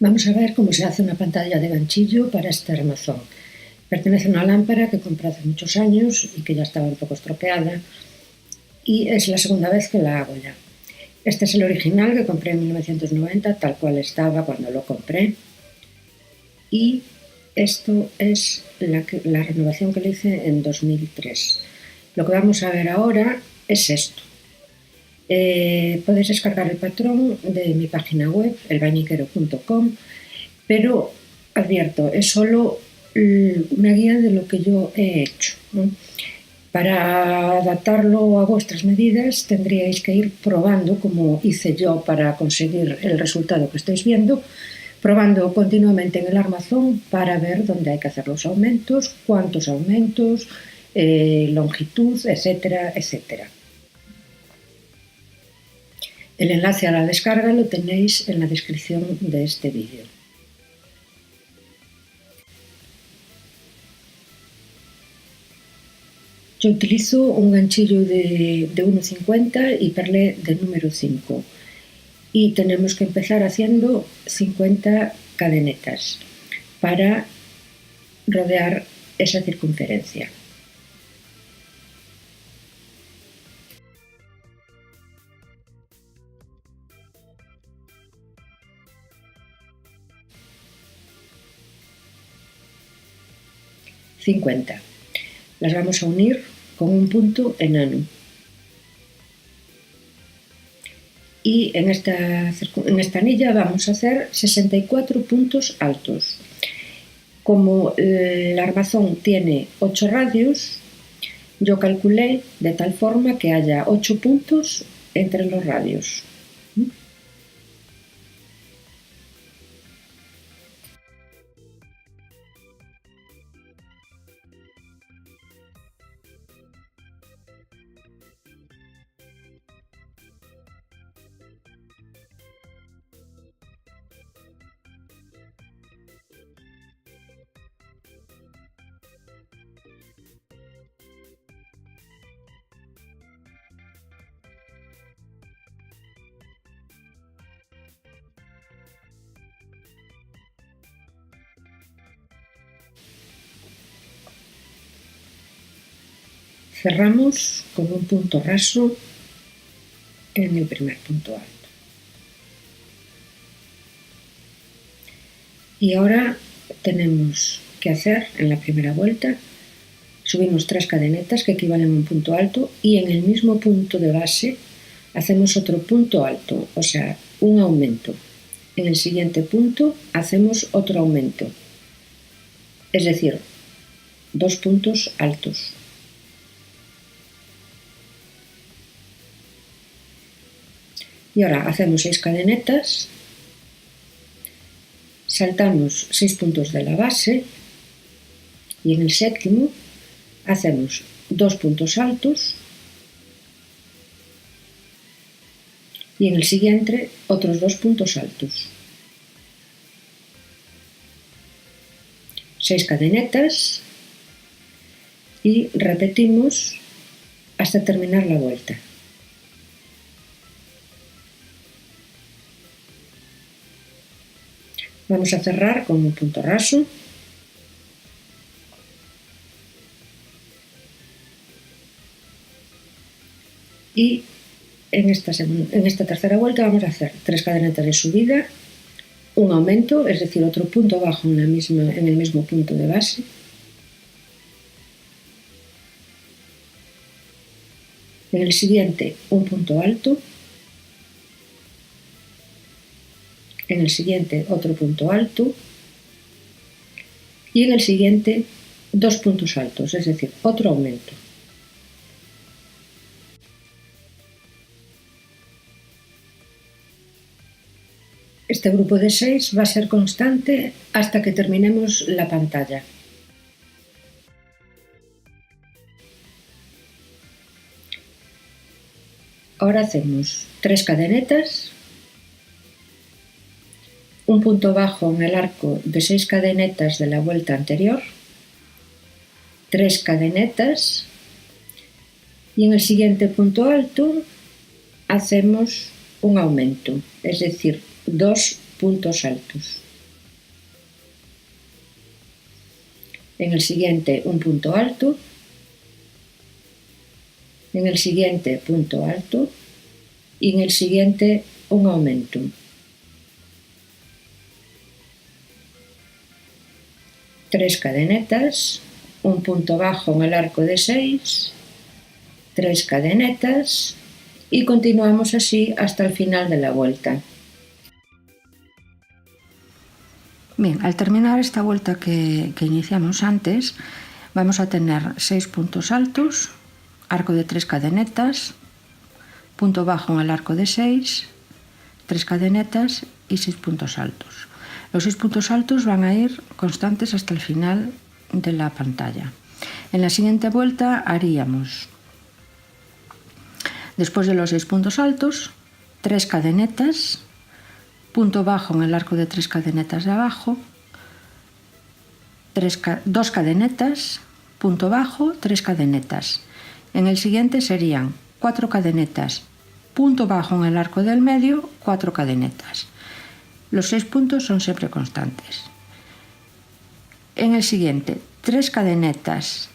Vamos a ver cómo se hace una pantalla de ganchillo para este armazón. Pertenece a una lámpara que compré hace muchos años y que ya estaba un poco estropeada, y es la segunda vez que la hago ya. Este es el original que compré en 1990, tal cual estaba cuando lo compré, y esto es la renovación que le hice en 2003. Lo que vamos a ver ahora es esto. Podéis descargar el patrón de mi página web, elbañiquero.com, pero advierto, es solo una guía de lo que yo he hecho, ¿no? Para adaptarlo a vuestras medidas tendríais que ir probando, como hice yo para conseguir el resultado que estáis viendo, probando continuamente en el armazón para ver dónde hay que hacer los aumentos, cuántos aumentos, longitud, etcétera, etcétera. El enlace a la descarga lo tenéis en la descripción de este vídeo. Yo utilizo un ganchillo de 1,50 y perlé de número 5. Y tenemos que empezar haciendo 50 cadenetas para rodear esa circunferencia. ...50. Las vamos a unir con un punto enano. Y en esta anilla vamos a hacer 64 puntos altos. Como el armazón tiene 8 radios, yo calculé de tal forma que haya 8 puntos entre los radios. Cerramos con un punto raso en el primer punto alto. Y ahora tenemos que hacer en la primera vuelta, subimos 3 cadenetas que equivalen a un punto alto, y en el mismo punto de base hacemos otro punto alto, o sea, un aumento. En el siguiente punto hacemos otro aumento, es decir, 2 puntos altos. Y ahora hacemos 6 cadenetas, saltamos 6 puntos de la base y en el séptimo hacemos 2 puntos altos y en el siguiente otros 2 puntos altos. 6 cadenetas y repetimos hasta terminar la vuelta. Vamos a cerrar con un punto raso. Y en esta tercera vuelta vamos a hacer 3 cadenetas de subida, un aumento, es decir, otro punto bajo en el mismo punto de base. En el siguiente un punto alto. En el siguiente otro punto alto y en el siguiente 2 puntos altos, es decir, otro aumento. Este grupo de 6 va a ser constante hasta que terminemos la pantalla. Ahora hacemos 3 cadenetas, un punto bajo en el arco de 6 cadenetas de la vuelta anterior, 3 cadenetas y en el siguiente punto alto hacemos un aumento, es decir, 2 puntos altos. en el siguiente un punto alto, en el siguiente punto alto y en el siguiente un aumento. Tres cadenetas, un punto bajo en el arco de 6, 3 cadenetas y continuamos así hasta el final de la vuelta. Bien, al terminar esta vuelta que iniciamos antes, vamos a tener 6 puntos altos, arco de 3 cadenetas, punto bajo en el arco de 6, 3 cadenetas y 6 puntos altos. Los 6 puntos altos van a ir constantes hasta el final de la pantalla. En la siguiente vuelta haríamos, después de los 6 puntos altos, 3 cadenetas, punto bajo en el arco de 3 cadenetas de abajo, 2 cadenetas, punto bajo, 3 cadenetas. En el siguiente serían 4 cadenetas, punto bajo en el arco del medio, 4 cadenetas. Los 6 puntos son siempre constantes. En el siguiente, 3 cadenetas,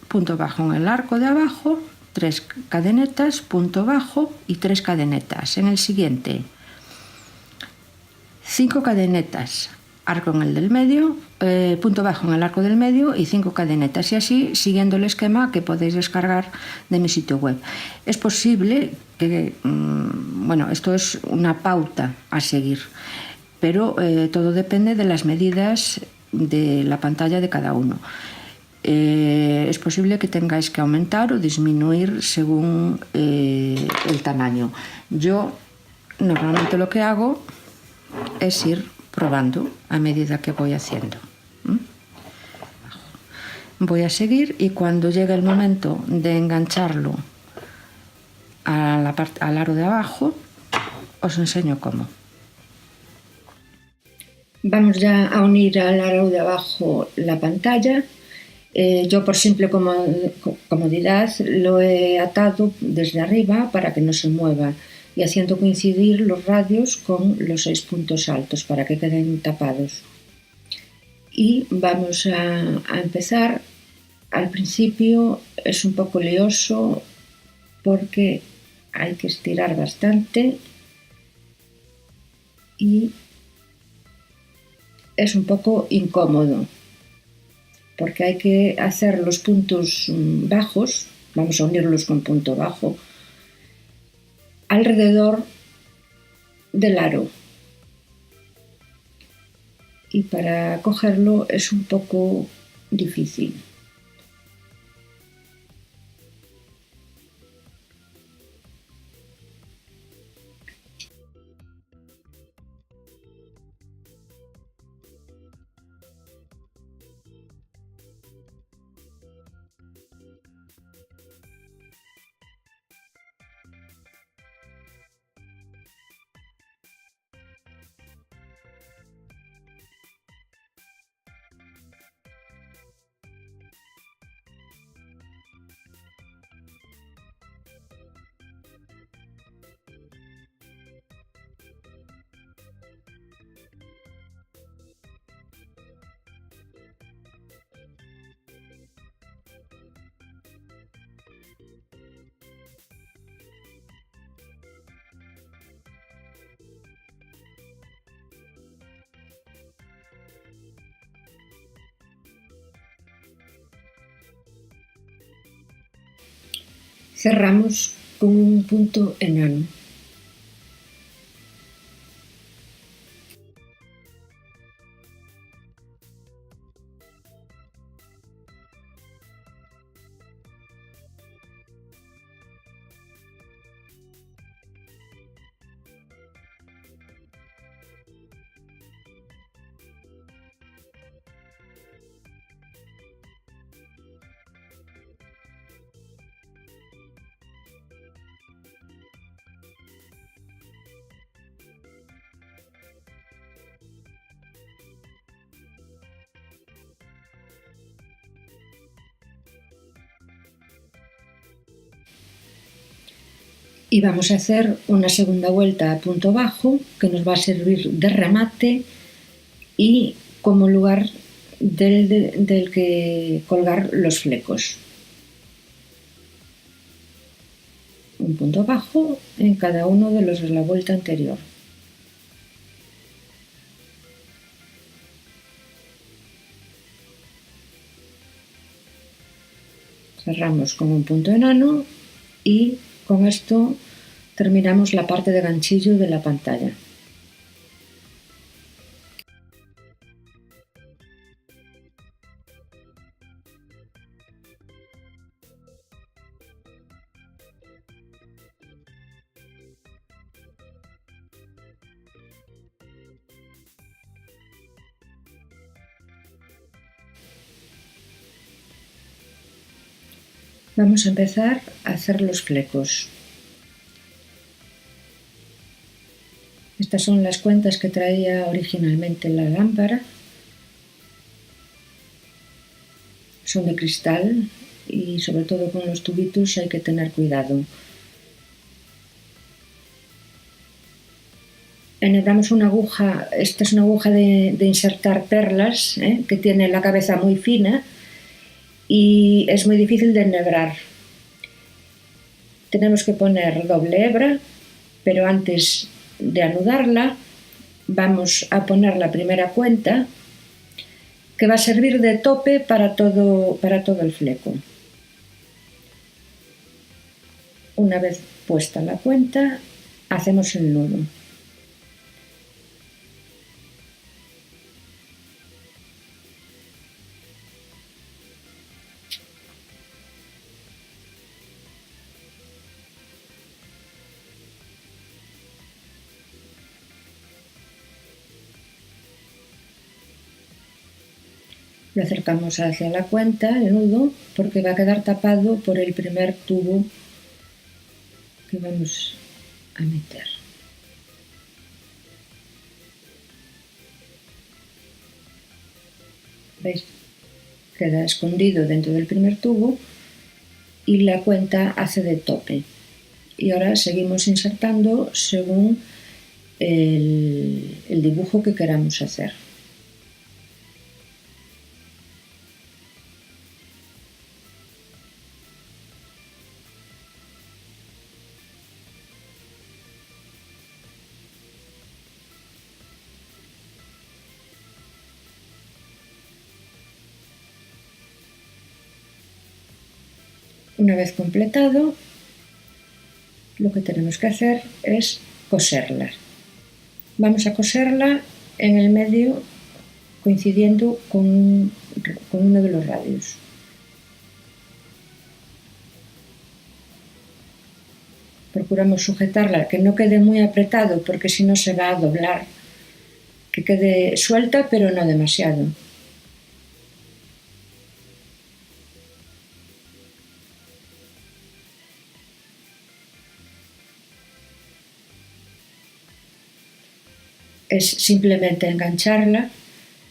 punto bajo en el arco de abajo, 3 cadenetas, punto bajo y 3 cadenetas. En el siguiente, 5 cadenetas, arco en el del medio, punto bajo en el arco del medio y 5 cadenetas, y así siguiendo el esquema que podéis descargar de mi sitio web. Es posible que, esto es una pauta a seguir, pero todo depende de las medidas de la pantalla de cada uno. Es posible que tengáis que aumentar o disminuir según el tamaño. Yo normalmente lo que hago es ir probando a medida que voy haciendo. Voy a seguir y cuando llegue el momento de engancharlo al aro de abajo, os enseño cómo. Vamos ya a unir al aro de abajo la pantalla. Yo por simple comodidad lo he atado desde arriba para que no se mueva y haciendo coincidir los radios con los 6 puntos altos para que queden tapados. Y vamos a empezar. Al principio es un poco lioso porque hay que estirar bastante y es un poco incómodo porque hay que hacer los puntos bajos, vamos a unirlos con punto bajo, alrededor del aro. Y para cogerlo es un poco difícil. Cerramos con un punto enano. Y vamos a hacer una segunda vuelta a punto bajo que nos va a servir de remate y como lugar del que colgar los flecos. Un punto bajo en cada uno de los de la vuelta anterior. Cerramos con un punto enano y con esto terminamos la parte de ganchillo de la pantalla. Vamos a empezar a hacer los flecos. Estas son las cuentas que traía originalmente la lámpara. Son de cristal y sobre todo con los tubitos hay que tener cuidado. Enhebramos una aguja, esta es una aguja de insertar perlas, que tiene la cabeza muy fina y es muy difícil de enhebrar. Tenemos que poner doble hebra, pero antes de anudarla vamos a poner la primera cuenta que va a servir de tope para todo el fleco. Una vez puesta la cuenta, hacemos el nudo. Lo acercamos hacia la cuenta, el nudo, porque va a quedar tapado por el primer tubo que vamos a meter. ¿Veis? Queda escondido dentro del primer tubo y la cuenta hace de tope. Y ahora seguimos insertando según el dibujo que queramos hacer. Una vez completado, lo que tenemos que hacer es coserla. Vamos a coserla en el medio coincidiendo con uno de los radios. Procuramos sujetarla, que no quede muy apretado porque si no se va a doblar, que quede suelta pero no demasiado. Es simplemente engancharla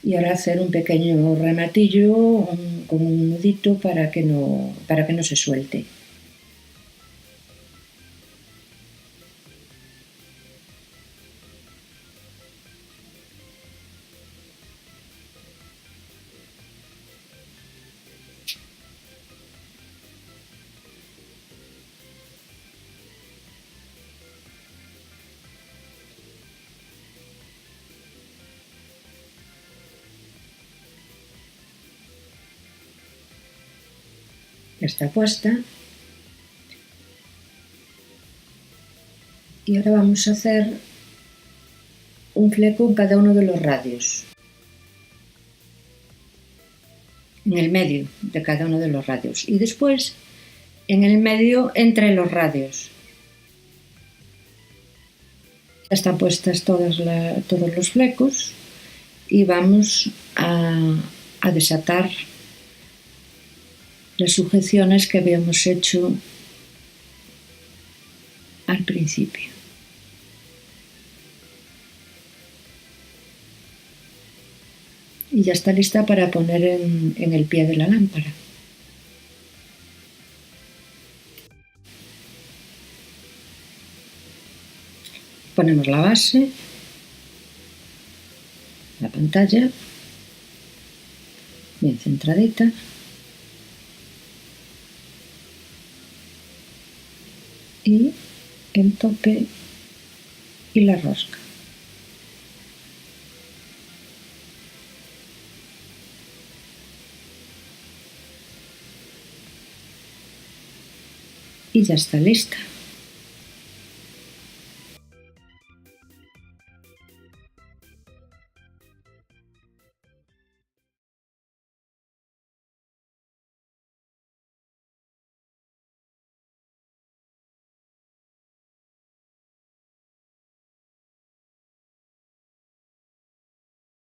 y ahora hacer un pequeño rematillo con un nudito para que no se suelte. Ya está puesta. Y ahora vamos a hacer un fleco en cada uno de los radios. En el medio de cada uno de los radios. Y después en el medio entre los radios. Ya están puestas todos los flecos y vamos a desatar las sujeciones que habíamos hecho al principio. Y ya está lista para poner en el pie de la lámpara. Ponemos la base, la pantalla bien centradita. Y el tope y la rosca. Y ya está lista.